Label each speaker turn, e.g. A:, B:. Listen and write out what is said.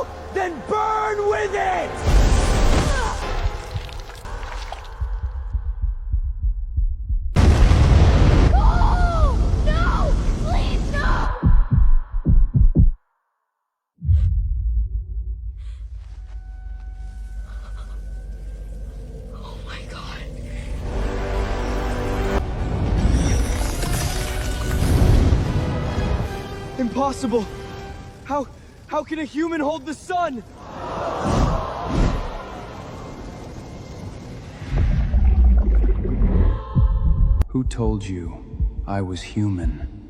A: to, then burn with it!
B: Oh! No! Please, no! Oh my god.
A: Impossible! How can a human hold the sun?
C: Who told you I was human?